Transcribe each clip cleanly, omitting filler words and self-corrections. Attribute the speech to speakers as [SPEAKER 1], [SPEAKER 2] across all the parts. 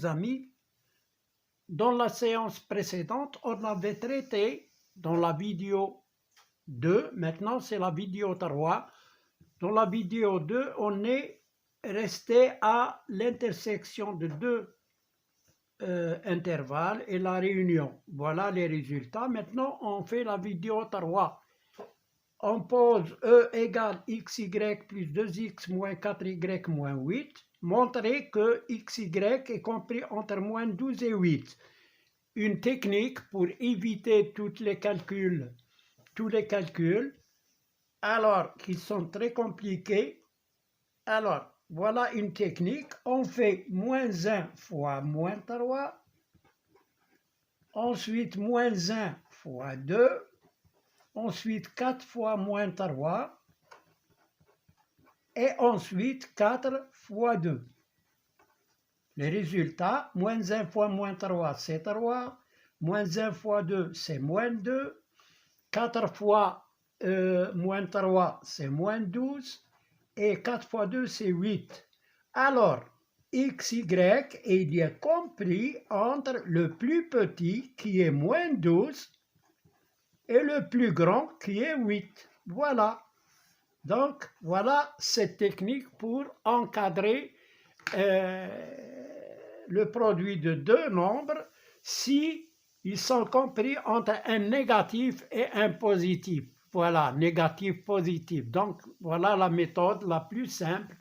[SPEAKER 1] mes amis. Dans la séance précédente, on avait traité dans la vidéo 2, maintenant c'est la vidéo 3. Dans la vidéo 2, on est resté à l'intersection de deux intervalles et la réunion. Voilà les résultats. Maintenant, on fait la vidéo 3. On pose E égale xy plus 2x moins 4y moins 8. Montrer que xy est compris entre moins 12 et 8. Une technique pour éviter tous les calculs, alors qu'ils sont très compliqués. Alors, voilà une technique. On fait moins 1 fois moins 3. Ensuite, moins 1 fois 2. Ensuite, 4 fois moins 3. Et ensuite, 4 fois 2. Les résultats, moins 1 fois moins 3, c'est 3. Moins 1 fois 2, c'est moins 2. 4 fois moins 3, c'est moins 12. Et 4 fois 2, c'est 8. Alors, xy est bien compris entre le plus petit, qui est moins 12, et le plus grand, qui est 8. Voilà. Donc, voilà cette technique pour encadrer le produit de deux nombres si ils sont compris entre un négatif et un positif. Voilà, négatif, positif. Donc, voilà la méthode la plus simple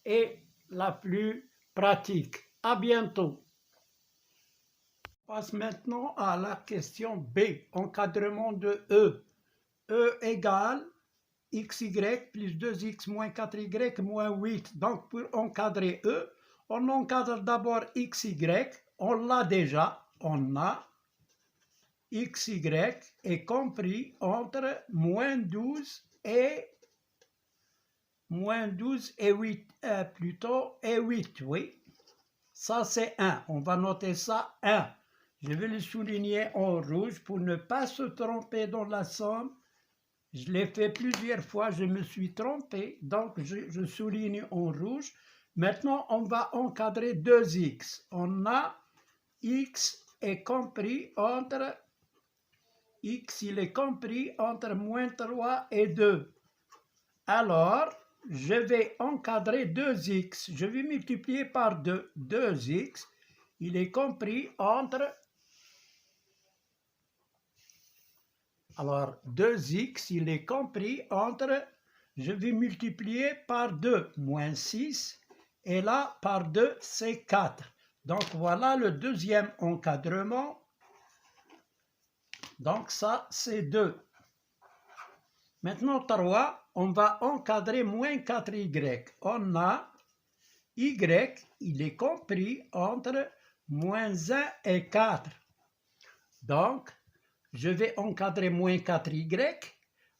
[SPEAKER 1] et la plus pratique. À bientôt. On passe maintenant à la question B, encadrement de E. E égale xy plus 2x moins 4y moins 8. Donc, pour encadrer E, on encadre d'abord xy, on l'a déjà, on a xy est compris entre moins 12 et 8, et 8, oui. Ça, c'est 1. On va noter ça 1. Je vais le souligner en rouge pour ne pas se tromper dans la somme. Je l'ai fait plusieurs fois, je me suis trompé, donc je souligne en rouge. Maintenant, on va encadrer 2x. On a x est compris entre x, il est compris entre moins 3 et 2. Alors, je vais encadrer 2x. Je vais multiplier par 2. 2x, il est compris entre... Alors, 2x, il est compris entre... Je vais multiplier par 2, moins 6. Et là, par 2, c'est 4. Donc, voilà le deuxième encadrement. Donc, ça, c'est 2. Maintenant, 3, on va encadrer moins 4y. On a y, il est compris entre moins 1 et 4. Donc, je vais encadrer moins 4y.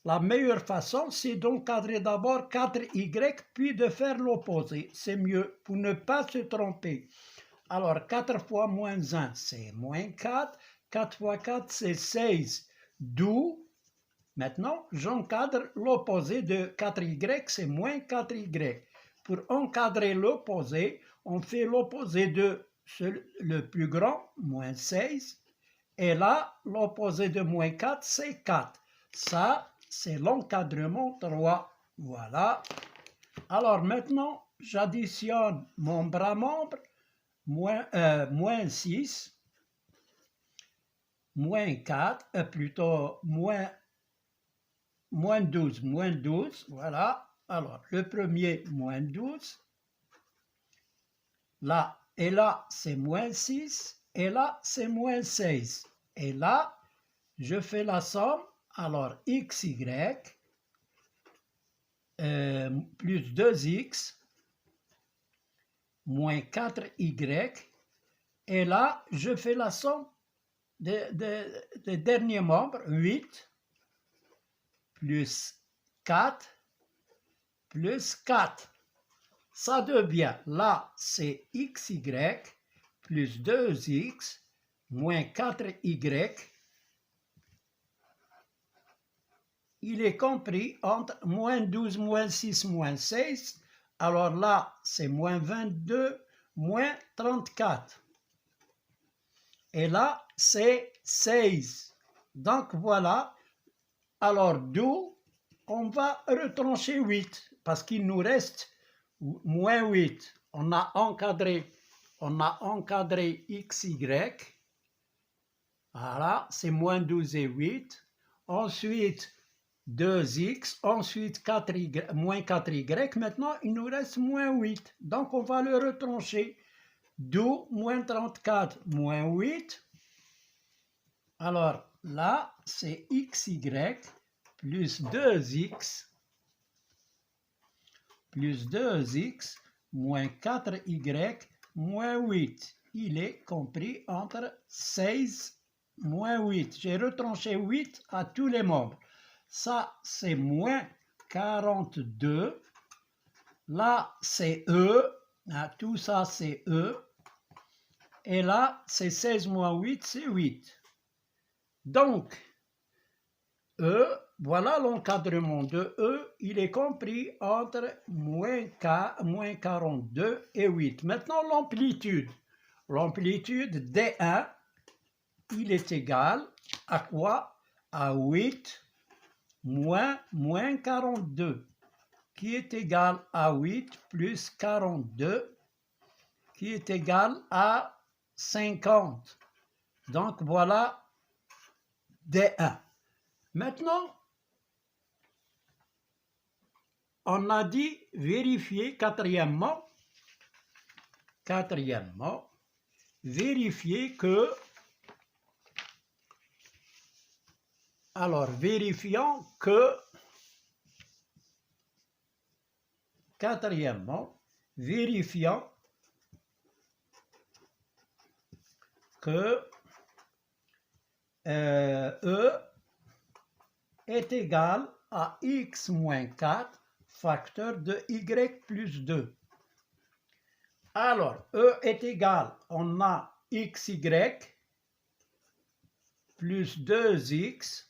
[SPEAKER 1] La meilleure façon, c'est d'encadrer d'abord 4y, puis de faire l'opposé. C'est mieux pour ne pas se tromper. Alors, 4 fois moins 1, c'est moins 4. 4 fois 4, c'est 16. D'où, maintenant, j'encadre l'opposé de 4y, c'est moins 4y. Pour encadrer l'opposé, on fait l'opposé de le plus grand, moins 16. Et là, l'opposé de moins 4, c'est 4. Ça, c'est l'encadrement 3. Voilà. Alors maintenant, j'additionne mon bras membre, moins 6, moins 4, plutôt moins 12, voilà. Alors, le premier, moins 12. Là, et là, c'est moins 6. Et là, c'est moins 16. Et là, je fais la somme. Alors, xy plus 2x moins 4y. Et là, je fais la somme des derniers membres. 8 plus 4 plus 4. Ça devient, là, c'est xy plus 2x moins 4y. Il est compris entre moins 12, moins 6, moins 16. Alors là, c'est moins 22, moins 34. et là, c'est 16. Donc, voilà. Alors, d'où on va retrancher 8, parce qu'il nous reste moins 8. On a encadré x, y. Voilà, c'est moins 12 et 8. Ensuite, 2x, ensuite 4y, moins 4y. Maintenant, il nous reste moins 8. Donc, on va le retrancher. D'où moins 34, moins 8. Alors, là, c'est xy plus 2x moins 4y moins 8. Il est compris entre 16 moins 8. J'ai retranché 8 à tous les membres. Ça, c'est moins 42. Là, c'est E. Tout ça, c'est E. Et là, c'est 16 moins 8, c'est 8. Donc, E, voilà l'encadrement de E, il est compris entre moins 42 et 8. Maintenant, l'amplitude. L'amplitude D1, il est égal à quoi? À 8 moins 42, qui est égal à 8 plus 42, qui est égal à 50. Donc, voilà D1. Maintenant, on a dit vérifier, quatrièmement, vérifier que, alors vérifions que, quatrièmement, vérifions que E est égal à x moins 4 facteur de y plus 2. Alors, E est égal, on a xy plus 2x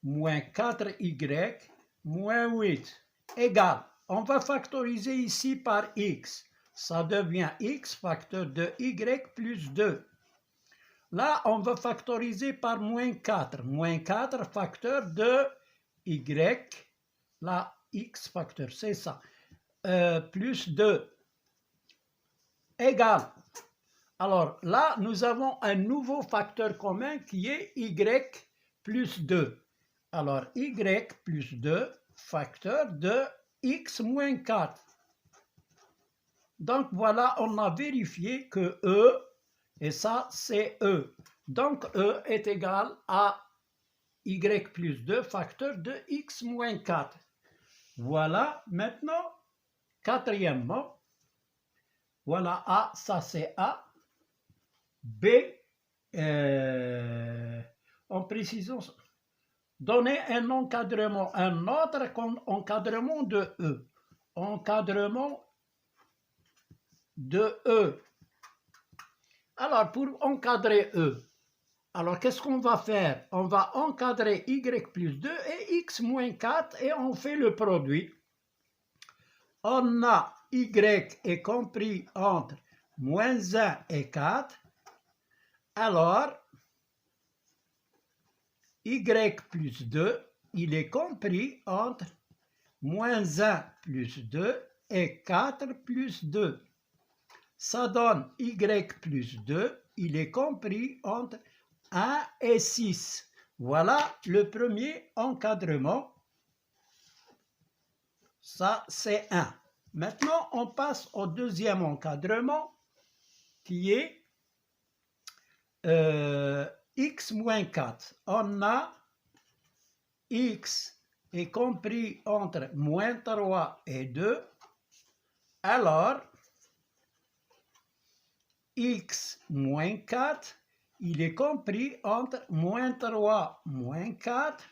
[SPEAKER 1] moins 4y moins 8 égale, on va factoriser ici par x, ça devient x facteur de y plus 2. Là, on va factoriser par moins 4. Moins 4 facteur de y. Là, x facteur, c'est ça. Plus 2. Égal. Alors là, nous avons un nouveau facteur commun qui est y plus 2. Alors, y plus 2 facteur de x moins 4. Donc, voilà, on a vérifié que E, et ça, c'est E. Donc, E est égal à y plus 2 facteur de x moins 4. Voilà, maintenant, quatrièmement, voilà A, ça c'est A. B, en précisant, donner un encadrement, un autre encadrement de E. Encadrement de E. Alors, pour encadrer E, alors qu'est-ce qu'on va faire? On va encadrer y plus 2 et x moins 4 et on fait le produit. On a y est compris entre moins 1 et 4. Alors, y plus 2, il est compris entre moins 1 plus 2 et 4 plus 2. Ça donne y plus 2, il est compris entre 1 et 6. Voilà le premier encadrement. Ça, c'est 1. Maintenant, on passe au deuxième encadrement qui est x moins 4. On a x est compris entre moins 3 et 2. Alors, x moins 4, il est compris entre moins 3, moins 4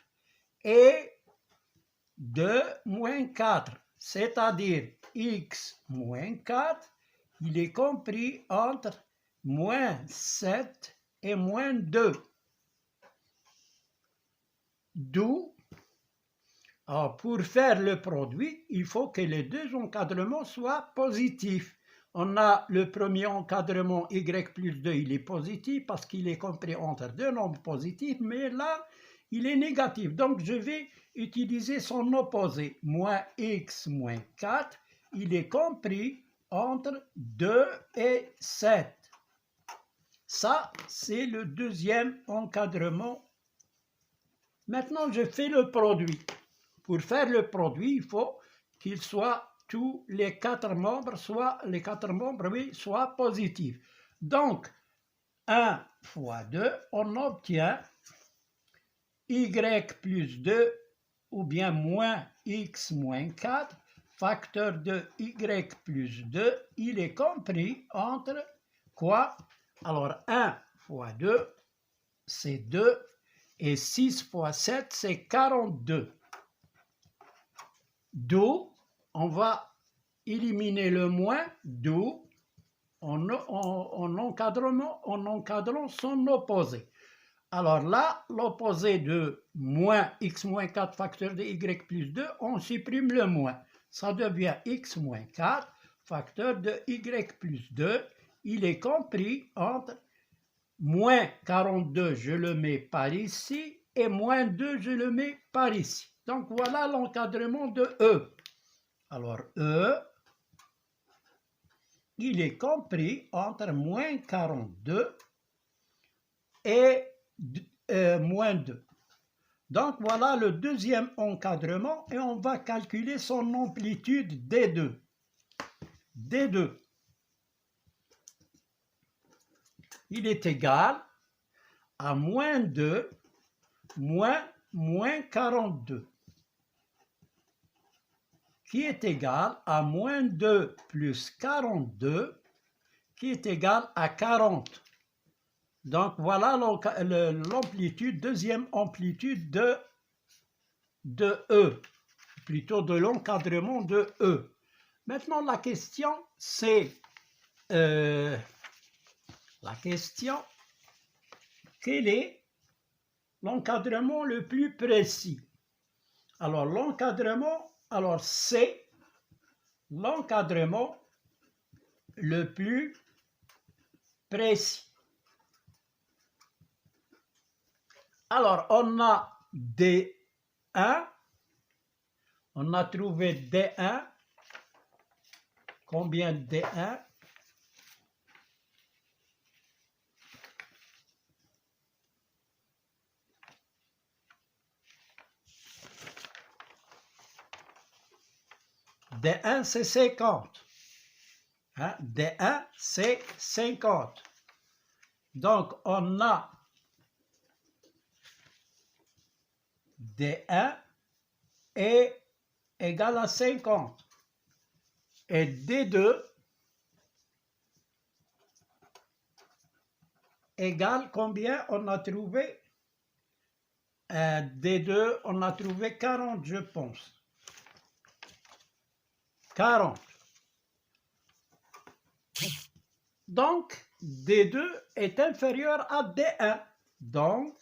[SPEAKER 1] et 2, moins 4. C'est-à-dire x moins 4, il est compris entre moins 7 et moins 2. D'où, pour faire le produit, il faut que les deux encadrements soient positifs. On a le premier encadrement y plus 2, il est positif parce qu'il est compris entre deux nombres positifs, mais là, il est négatif. Donc, je vais utiliser son opposé. Moins x moins 4, il est compris entre 2 et 7. Ça, c'est le deuxième encadrement. Maintenant, je fais le produit. Pour faire le produit, il faut qu'il soit tous les quatre membres, soient positifs. Donc, 1 fois 2, on obtient y plus 2 ou bien moins x moins 4, facteur de y plus 2, il est compris entre quoi? Alors 1 fois 2, c'est 2, et 6 fois 7, c'est 42. D'où on va éliminer le moins, d'où en encadrant son opposé. Alors là, l'opposé de moins x moins 4 facteur de y plus 2, on supprime le moins. Ça devient x moins 4 facteur de y plus 2. Il est compris entre moins 42, je le mets par ici, et moins 2, je le mets par ici. Donc voilà l'encadrement de E. Alors E, il est compris entre moins 42 et moins 2. Donc voilà le deuxième encadrement et on va calculer son amplitude D2. D2, il est égal à moins 2 moins 42, qui est égal à moins 2 plus 42, qui est égal à 40. Donc voilà l'amplitude, deuxième amplitude de E, plutôt de l'encadrement de E. Maintenant la question c'est, quel est l'encadrement le plus précis? Alors l'encadrement, c'est l'encadrement le plus précis. Alors on a D1, on a trouvé D1, combien D1? D1 c'est 50. Hein? D1 c'est 50. Donc on a D1 est égal à 50. Et D2 égale combien on a trouvé? D2, on a trouvé 40, je pense. 40. Donc, D2 est inférieur à D1. Donc,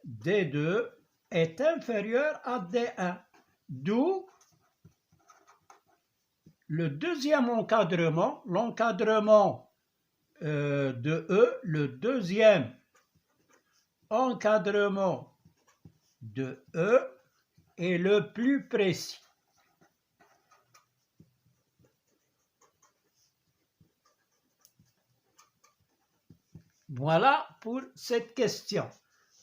[SPEAKER 1] D2 est inférieur à D1. D'où le deuxième encadrement, l'encadrement de E, le deuxième encadrement de E est le plus précis. Voilà pour cette question.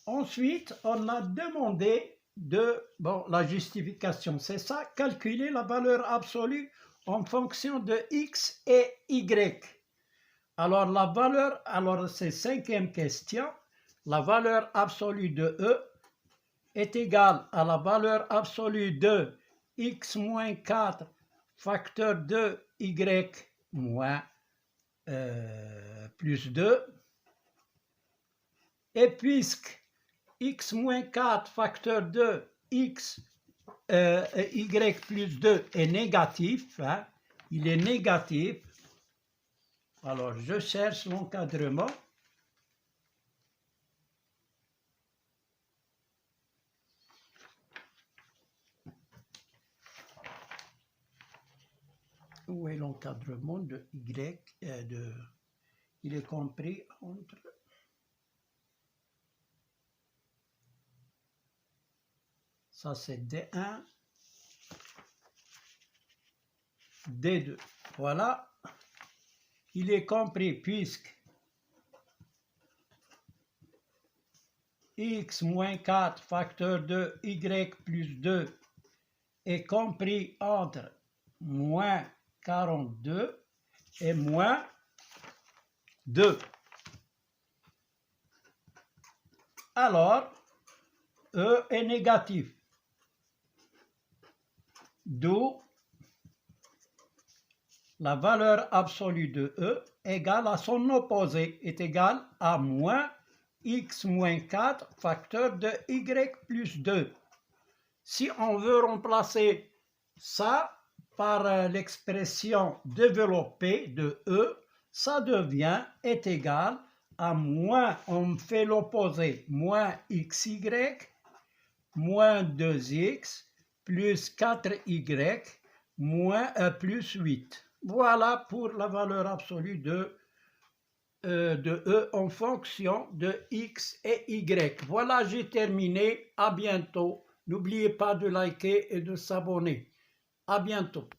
[SPEAKER 1] Ensuite, on a demandé la justification, c'est ça, calculer la valeur absolue en fonction de x et y. Alors c'est cinquième question, la valeur absolue de E est égale à la valeur absolue de x moins 4 facteur de y moins plus 2. Et puisque x moins 4 facteur de x y plus 2 est négatif, hein, il est négatif, alors je cherche l'encadrement. Où est l'encadrement de Y il est compris entre ça c'est D1, D2. Voilà, il est compris puisque x moins 4 facteur de y plus 2 est compris entre moins 42 et moins 2. Alors, E est négatif. D'où la valeur absolue de E égale à son opposé, est égale à moins x moins 4 facteur de y plus 2. Si on veut remplacer ça par l'expression développée de E, ça devient est égal à moins, on fait l'opposé, moins xy moins 2x plus 4y moins plus 8. Voilà pour la valeur absolue de E en fonction de x et y. Voilà, j'ai terminé. À bientôt. N'oubliez pas de liker et de s'abonner. À bientôt.